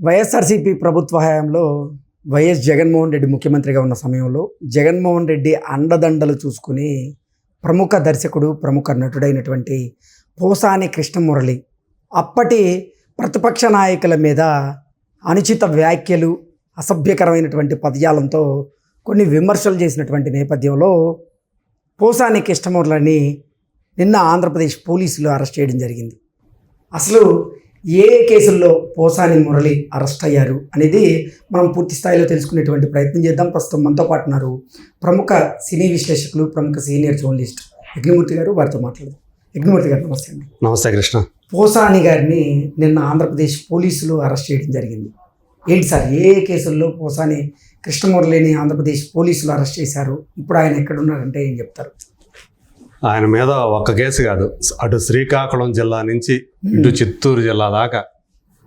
వైఎస్ఆర్సీపీ ప్రభుత్వ హయాంలో వైఎస్ జగన్మోహన్ రెడ్డి ముఖ్యమంత్రిగా ఉన్న సమయంలో జగన్మోహన్ రెడ్డి అండదండలు చూసుకుని ప్రముఖ దర్శకుడు ప్రముఖ నటుడైనటువంటి పోసాని కృష్ణమురళి అప్పటి ప్రతిపక్ష నాయకుల మీద అనుచిత వ్యాఖ్యలు అసభ్యకరమైనటువంటి పదజాలంతో కొన్ని విమర్శలు చేసినటువంటి నేపథ్యంలో పోసాని కృష్ణమురళిని నిన్న ఆంధ్రప్రదేశ్ పోలీసులు అరెస్ట్ చేయడం జరిగింది. అసలు ఏ కేసుల్లో పోసాని మురళి అరెస్ట్ అయ్యారు అనేది మనం పూర్తి స్థాయిలో తెలుసుకునేటువంటి ప్రయత్నం చేద్దాం. ప్రస్తుతం మనతో పాటు ఉన్నారు ప్రముఖ సినీ విశ్లేషకులు, ప్రముఖ సీనియర్ జర్నలిస్ట్ యజ్ఞమూర్తి గారు. వారితో మాట్లాడదాం. యజ్ఞమూర్తి గారు నమస్తే అండి. నమస్తే కృష్ణ. పోసాని గారిని నిన్న ఆంధ్రప్రదేశ్ పోలీసులు అరెస్ట్ చేయడం జరిగింది. ఏంటి సార్, ఏ కేసుల్లో పోసాని కృష్ణమురళిని ఆంధ్రప్రదేశ్ పోలీసులు అరెస్ట్ చేశారు? ఇప్పుడు ఆయన ఎక్కడున్నారంటే ఏం చెప్తారు? ఆయన మీద ఒక్క కేసు కాదు, అటు శ్రీకాకుళం జిల్లా నుంచి ఇటు చిత్తూరు జిల్లా దాకా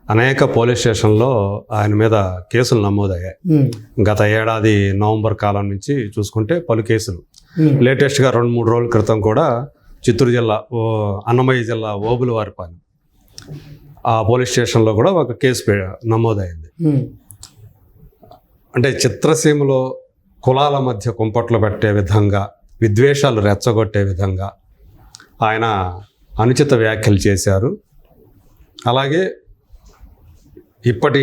అనేక పోలీస్ స్టేషన్లో ఆయన మీద కేసులు నమోదయ్యాయి. గత ఏడాది నవంబర్ కాలం నుంచి చూసుకుంటే పలు కేసులు. లేటెస్ట్గా 2-3 రోజుల క్రితం కూడా చిత్తూరు జిల్లా అన్నమయ్య జిల్లా ఓబులవారిపాలెం ఆ పోలీస్ స్టేషన్లో కూడా ఒక కేసు నమోదైంది. అంటే చిత్రసీమలో కులాల మధ్య కుంపట్లు పెట్టే విధంగా, విద్వేషాలు రెచ్చగొట్టే విధంగా ఆయన అనుచిత వ్యాఖ్యలు చేశారు. అలాగే ఇప్పటి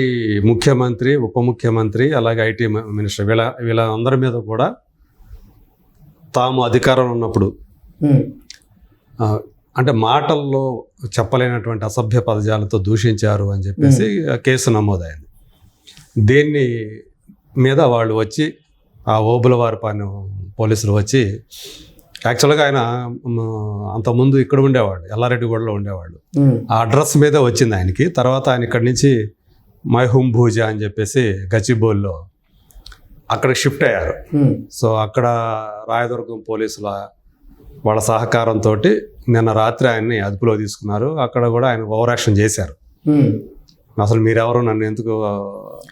ముఖ్యమంత్రి, ఉప ముఖ్యమంత్రి, అలాగే ఐటీ మినిస్టర్ వీళ్ళందరి మీద కూడా తాము అధికారంలో ఉన్నప్పుడు అంటే మాటల్లో చెప్పలేనటువంటి అసభ్య పదజాలతో దూషించారు అని చెప్పేసి కేసు నమోదైంది. దీన్ని మీద వాళ్ళు వచ్చి ఆ ఓబులవారిపాలెం పోలీసులు వచ్చి, యాక్చువల్గా ఆయన అంతకుముందు ఇక్కడ ఉండేవాడు, ఎల్లారెడ్డిగూడలో ఉండేవాడు. ఆ అడ్రస్ మీద వచ్చింది ఆయనకి. తర్వాత ఆయన ఇక్కడి నుంచి మైహూమ్ భూజా అని చెప్పేసి గచ్చిబౌలిలో అక్కడ షిఫ్ట్ అయ్యారు. సో అక్కడ రాయదుర్గం పోలీసుల వాళ్ళ సహకారంతో నిన్న రాత్రి ఆయన్ని అదుపులో తీసుకున్నారు. అక్కడ కూడా ఆయన ఓవర్ యాక్షన్ చేశారు. అసలు మీరెవరు, నన్ను ఎందుకు,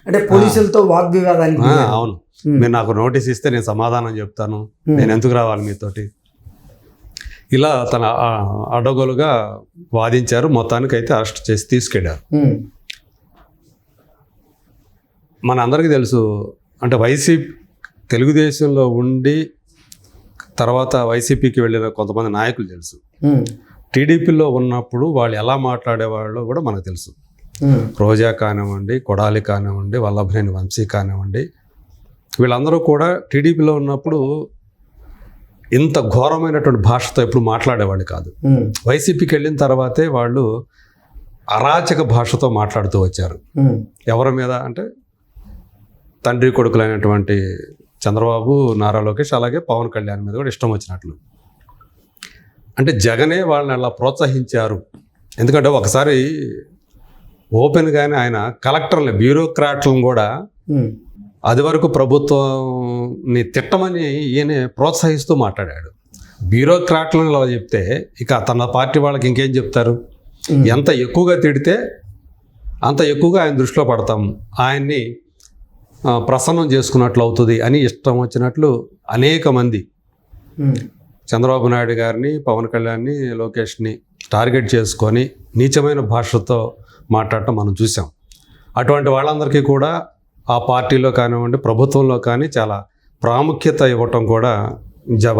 అంటే పోలీసులతో వాగ్వివాదానికి. అవును, మీరు నాకు నోటీస్ ఇస్తే నేను సమాధానం చెప్తాను, నేను ఎందుకు రావాలి మీతోటి, ఇలా తన అడ్డగోలుగా వాదించారు. మొత్తానికి అయితే అరెస్ట్ చేసి తీసుకెళ్ళారు. మన అందరికీ తెలుసు, అంటే తెలుగుదేశంలో ఉండి తర్వాత వైసీపీకి వెళ్ళిన కొంతమంది నాయకులు తెలుసు. టీడీపీలో ఉన్నప్పుడు వాళ్ళు ఎలా మాట్లాడేవాళ్ళో కూడా మనకు తెలుసు. రోజా కానివ్వండి, కొడాలి కానివ్వండి, వల్లభనేని వంశీ కానివ్వండి, వీళ్ళందరూ కూడా టీడీపీలో ఉన్నప్పుడు ఇంత ఘోరమైనటువంటి భాషతో ఎప్పుడు మాట్లాడేవాళ్ళు కాదు. వైసీపీకి వెళ్ళిన తర్వాతే వాళ్ళు అరాచక భాషతో మాట్లాడుతూ వచ్చారు. ఎవరి మీద అంటే తండ్రి కొడుకులైనటువంటి చంద్రబాబు, నారా లోకేష్, అలాగే పవన్ కళ్యాణ్ మీద కూడా ఇష్టం వచ్చినట్లు. అంటే జగనే వాళ్ళని అలా ప్రోత్సహించారు. ఎందుకంటే ఒకసారి ఓపెన్గానే ఆయన కలెక్టర్లు, బ్యూరోక్రాట్లను కూడా అది వరకు ప్రభుత్వాన్ని తిట్టమని ఈయన ప్రోత్సహిస్తూ మాట్లాడాడు. బ్యూరోక్రాట్లను అలా చెప్తే ఇక తన పార్టీ వాళ్ళకి ఇంకేం చెప్తారు? ఎంత ఎక్కువగా తిడితే అంత ఎక్కువగా ఆయన దృష్టిలో పడతాం, ఆయన్ని ప్రసన్నం చేసుకున్నట్లు అవుతుంది అని ఇష్టం వచ్చినట్లు అనేక మంది చంద్రబాబు నాయుడు గారిని, పవన్ కళ్యాణ్ని, లోకేష్ని టార్గెట్ చేసుకొని నీచమైన భాషతో మాట్లాడటం మనం చూసాం. అటువంటి వాళ్ళందరికీ కూడా ఆ పార్టీలో కానివ్వండి, ప్రభుత్వంలో కానీ చాలా ప్రాముఖ్యత ఇవ్వటం కూడా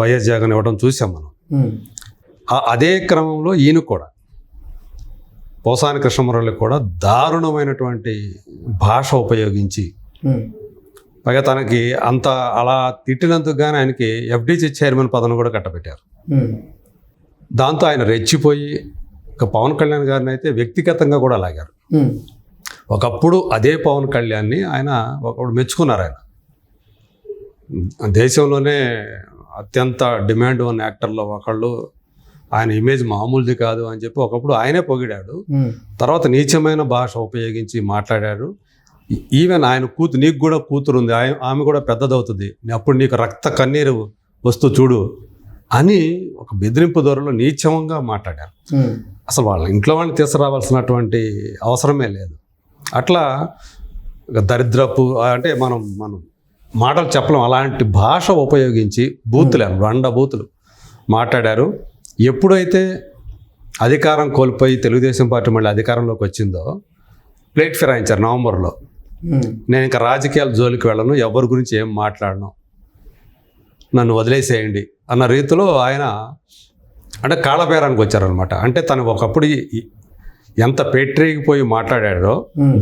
వైఎస్ జగన్ ఇవ్వడం చూసాం మనం. అదే క్రమంలో ఈయన కూడా, పోసాని కృష్ణమురళి కూడా దారుణమైనటువంటి భాష ఉపయోగించి, పైగా తనకి అంత అలా తిట్టినందుకు కానీ ఆయనకి ఎఫ్డీసీ చైర్మన్ పదవిని కూడా కట్టబెట్టారు. దాంతో ఆయన రెచ్చిపోయి ఇక పవన్ కళ్యాణ్ గారిని అయితే వ్యక్తిగతంగా కూడా లాగారు. ఒకప్పుడు అదే పవన్ కళ్యాణ్ని ఆయన ఒకప్పుడు మెచ్చుకున్నారు. ఆయన దేశంలోనే అత్యంత డిమాండ్ ఉన్న యాక్టర్లో ఒకళ్ళు, ఆయన ఇమేజ్ మామూలుది కాదు అని చెప్పి ఒకప్పుడు ఆయనే పొగిడాడు. తర్వాత నీచమైన భాష ఉపయోగించి మాట్లాడారు. ఈవెన్ ఆయన నీకు కూడా కూతురు ఉంది, ఆమె కూడా పెద్దదవుతుంది, అప్పుడు నీకు రక్త కన్నీరు వస్తూ చూడు అని ఒక బెదిరింపు ధోరణిలో నీచంగా మాట్లాడారు. అసలు వాళ్ళ ఇంట్లో వాళ్ళని తీసుకురావాల్సినటువంటి అవసరమే లేదు. అట్లా దరిద్రపు, అంటే మనం మాటలు చెప్పలేం, అలాంటి భాష ఉపయోగించి బూతులు, 2 బూతులు మాట్లాడారు. ఎప్పుడైతే అధికారం కోల్పోయి తెలుగుదేశం పార్టీ మళ్ళీ అధికారంలోకి వచ్చిందో ప్లేట్ ఫిరాయించారు నవంబర్లో. నేను ఇంకా రాజకీయాల జోలికి వెళ్ళను, ఎవరి గురించి ఏం మాట్లాడను, నన్ను వదిలేసేయండి అన్న రీతిలో ఆయన అంటే కాళ్ళబేరానికి వచ్చారనమాట. అంటే తను ఒకప్పుడు ఎంత పోయి మాట్లాడాడో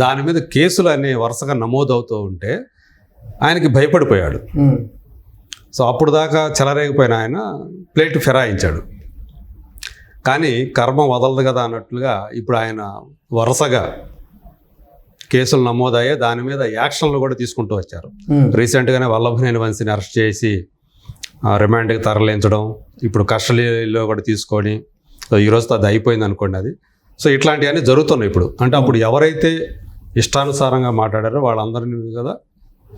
దాని మీద కేసులు అనే వరుసగా నమోదవుతూ ఉంటే ఆయనకి భయపడిపోయాడు. సో అప్పుడు దాకా చెలరేగిపోయిన ఆయన ప్లేట్ ఫిరాయించాడు. కానీ కర్మ వదలదు కదా అన్నట్లుగా ఇప్పుడు ఆయన వరుసగా కేసులు నమోదయ్యాయి, దాని మీద యాక్షన్లు కూడా తీసుకుంటూ వచ్చారు. రీసెంట్గానే వల్లభనేని వంశీని అరెస్ట్ చేసి రిమాండ్కి తరలించడం, ఇప్పుడు కస్టడీలో కూడా తీసుకొని, సో ఈరోజుతో అది అయిపోయింది అనుకోండి అది. సో ఇట్లాంటివన్నీ జరుగుతున్నాయి ఇప్పుడు. అంటే అప్పుడు ఎవరైతే ఇష్టానుసారంగా మాట్లాడారో వాళ్ళందరినీ కదా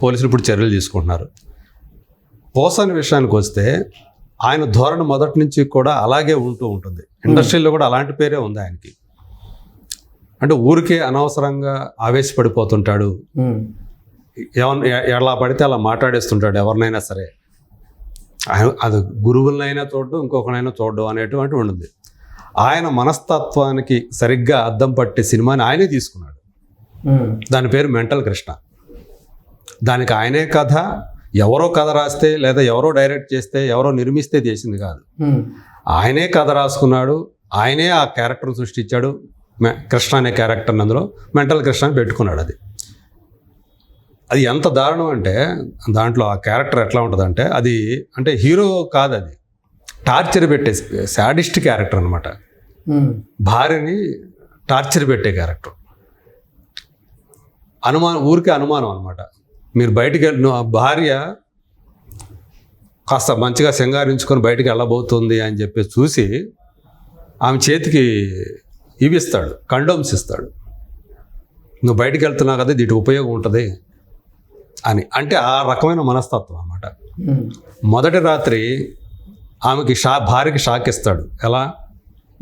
పోలీసులు ఇప్పుడు చర్యలు తీసుకుంటున్నారు. పోసాని విషయానికి వస్తే ఆయన ధోరణి మొదటి నుంచి కూడా అలాగే ఉంటూ ఉంటుంది. ఇండస్ట్రీలో కూడా అలాంటి పేరే ఉంది ఆయనకి. అంటే ఊరికే అనవసరంగా ఆవేశపడిపోతుంటాడు, ఎలా పడితే అలా మాట్లాడేస్తుంటాడు ఎవరినైనా సరే. అది గురువులనైనా చూడడం, ఇంకొకనైనా చూడడం అనేటువంటి ఉంటుంది. ఆయన మనస్తత్వానికి సరిగ్గా అద్దం పట్టే సినిమాని ఆయనే తీసుకున్నాడు. దాని పేరు మెంటల్ కృష్ణ. దానికి ఆయనే కథ, ఎవరో కథ రాస్తే లేదా ఎవరో డైరెక్ట్ చేస్తే ఎవరో నిర్మిస్తే చేసింది కాదు. ఆయనే కథ రాసుకున్నాడు, ఆయనే ఆ క్యారెక్టర్ సృష్టించాడు. కృష్ణ అనే క్యారెక్టర్ని అందులో మెంటల్ కృష్ణ అని పెట్టుకున్నాడు. అది ఎంత దారుణం అంటే దాంట్లో ఆ క్యారెక్టర్ ఎట్లా ఉంటుందంటే అది అంటే హీరో కాదు, అది టార్చర్ పెట్టే శాడిస్ట్ క్యారెక్టర్ అనమాట. భార్యని టార్చర్ పెట్టే క్యారెక్టర్. ఊరికే అనుమానం అనమాట. మీరు బయటికి భార్య కాస్త మంచిగా సింగారించుకొని బయటికి వెళ్ళబోతుంది అని చెప్పి చూసి ఆమె చేతికి ఇవి ఇస్తాడు, కండోమ్స్ ఇస్తాడు. నువ్వు బయటికి వెళ్తున్నావు కదా, దీటి ఉపయోగం ఉంటుంది అని. అంటే ఆ రకమైన మనస్తత్వం అన్నమాట. మొదటి రాత్రి ఆమెకి భార్యకి షాక్ ఇస్తాడు. ఎలా?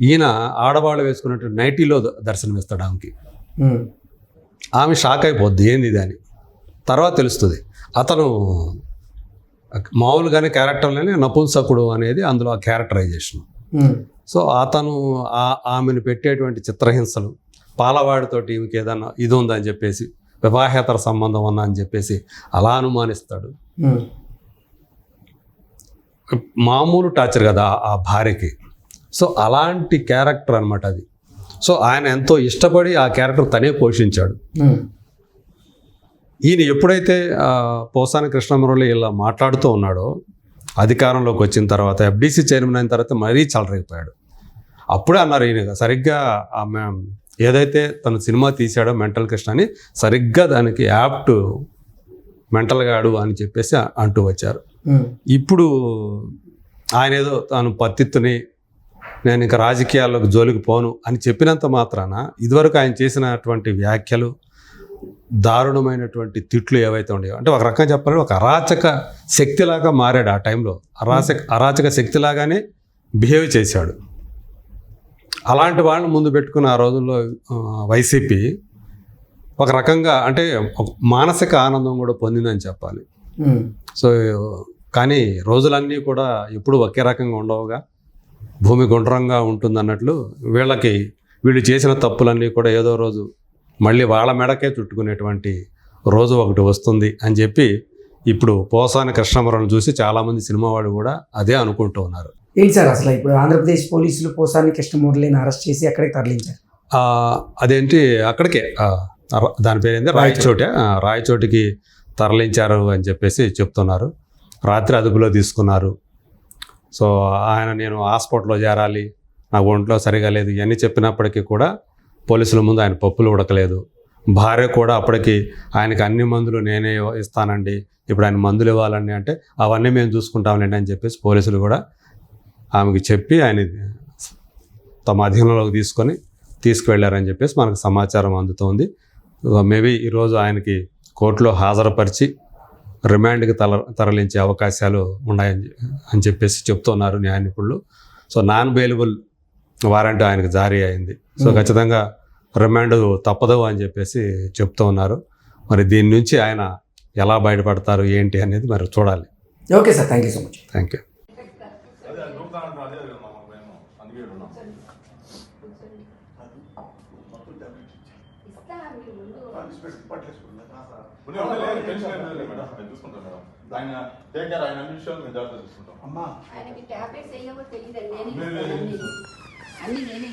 ఈయన ఆడవాళ్ళు వేసుకున్నట్టు నైటీలో దర్శనమిస్తాడు ఆమెకి. ఆమె షాక్ అయిపోద్ది, ఏంది ఇది అని. తర్వాత తెలుస్తుంది అతను మామూలుగానే క్యారెక్టర్లోనే నపుంసకుడు అనేది అందులో ఆ క్యారెక్టరైజేషన్. సో అతను ఆమెను పెట్టేటువంటి చిత్రహింసలు, పాలవాడితోటి ఈమెకి ఏదన్నా ఇది ఉందని చెప్పేసి, వివాహేతర సంబంధం ఉందా అని చెప్పేసి అలా అనుమానిస్తాడు. మామూలు టార్చర్ కదా ఆ భార్యకి. సో అలాంటి క్యారెక్టర్ అనమాట అది. సో ఆయన ఎంతో ఇష్టపడి ఆ క్యారెక్టర్ తనే పోషించాడు. ఈయన ఎప్పుడైతే పోసాని కృష్ణమురళి ఇలా మాట్లాడుతూ ఉన్నాడో, అధికారంలోకి వచ్చిన తర్వాత ఎఫ్డీసీ చైర్మన్ అయిన తర్వాత మరీ చలరైపోయాడు. అప్పుడే అన్నారు ఈయన సరిగ్గా ఆమె ఏదైతే తను సినిమా తీశాడో మెంటల్ కృష్ణ అని, సరిగ్గా దానికి యాప్ట్ మెంటల్ గాడు అని చెప్పేసి అంటూ వచ్చారు. ఇప్పుడు ఆయన ఏదో తాను పత్తిత్తుని నేను ఇంకా రాజకీయాల్లోకి జోలికి పోను అని చెప్పినంత మాత్రాన ఇదివరకు ఆయన చేసినటువంటి వ్యాఖ్యలు, దారుణమైనటువంటి తిట్లు ఏవైతే ఉండేవో, అంటే ఒక రకంగా చెప్పాలంటే ఒక అరాచక శక్తిలాగా మారాడు. ఆ టైంలో అరాచక శక్తిలాగానే బిహేవ్ చేశాడు. అలాంటి వాళ్ళని ముందు పెట్టుకున్న ఆ రోజుల్లో వైసీపీ ఒక రకంగా అంటే మానసిక ఆనందం కూడా పొందిందని చెప్పాలి. సో కానీ రోజులన్నీ కూడా ఎప్పుడు ఒకే రకంగా ఉండవుగా, భూమి గుండ్రంగా ఉంటుందన్నట్లు వీళ్ళు చేసిన తప్పులన్నీ కూడా ఏదో రోజు మళ్ళీ వాళ్ళ మెడకే చుట్టుకునేటువంటి రోజు ఒకటి వస్తుంది అని చెప్పి ఇప్పుడు పోసాని కృష్ణమురళిని చూసి చాలామంది సినిమా వాళ్ళు కూడా అదే అనుకుంటూ ఉన్నారు. ఏంటి సార్ అసలు ఇప్పుడు ఆంధ్రప్రదేశ్ పోలీసులు పోసాని కృష్ణమురళిని అరెస్ట్ చేసి ఎక్కడికి తరలించారు? అదేంటి అక్కడికే దాని పేరు ఏంటి రాయచోటికి తరలించారు అని చెప్పేసి చెప్తున్నారు. రాత్రి అదుపులో తీసుకున్నారు. సో ఆయన నేను హాస్పిటల్లో చేరాలి, నా ఒంట్లో సరిగా లేదు ఇవన్నీ చెప్పినప్పటికీ కూడా పోలీసుల ముందు ఆయన పప్పులు ఉడకలేదు. భార్య కూడా అప్పటికి ఆయనకి అన్ని మందులు నేనే ఇస్తానండి, ఇప్పుడు ఆయన మందులు ఇవ్వాలండి అంటే అవన్నీ మేము చూసుకుంటాంలేండి అని చెప్పేసి పోలీసులు కూడా ఆమెకి చెప్పి ఆయన తమ అధీనంలోకి తీసుకువెళ్ళారని చెప్పేసి మనకు సమాచారం అందుతోంది. మేబీ ఈరోజు ఆయనకి కోర్టులో హాజరుపరిచి రిమాండ్కి తరలించే అవకాశాలు ఉన్నాయని చెప్పేసి చెప్తున్నారు న్యాయ నిపుణులు. సో నాన్ బెయిలబుల్ వారెంట్ ఆయనకు జారీ అయింది. సో ఖచ్చితంగా రిమాండ్ తప్పదు అని చెప్పేసి చెప్తూ ఉన్నారు. మరి దీని నుంచి ఆయన ఎలా బయటపడతారు ఏంటి అనేది మరి చూడాలి. Okay sir, thank you so much. Thank you. Tension ఏం లేదు మేడం, నేను చూసుకుంటాను మేడం. ఆయన టేక్ కేర్, ఆయన అన్ని విషయాలు మేము జాగ్రత్త చూసుకుంటాం. ఆయనకి టాబ్లెట్స్ వేయవో తెలియదండి, లేదు, నేనే లేదు. ఇస్తాను అన్ని నేనే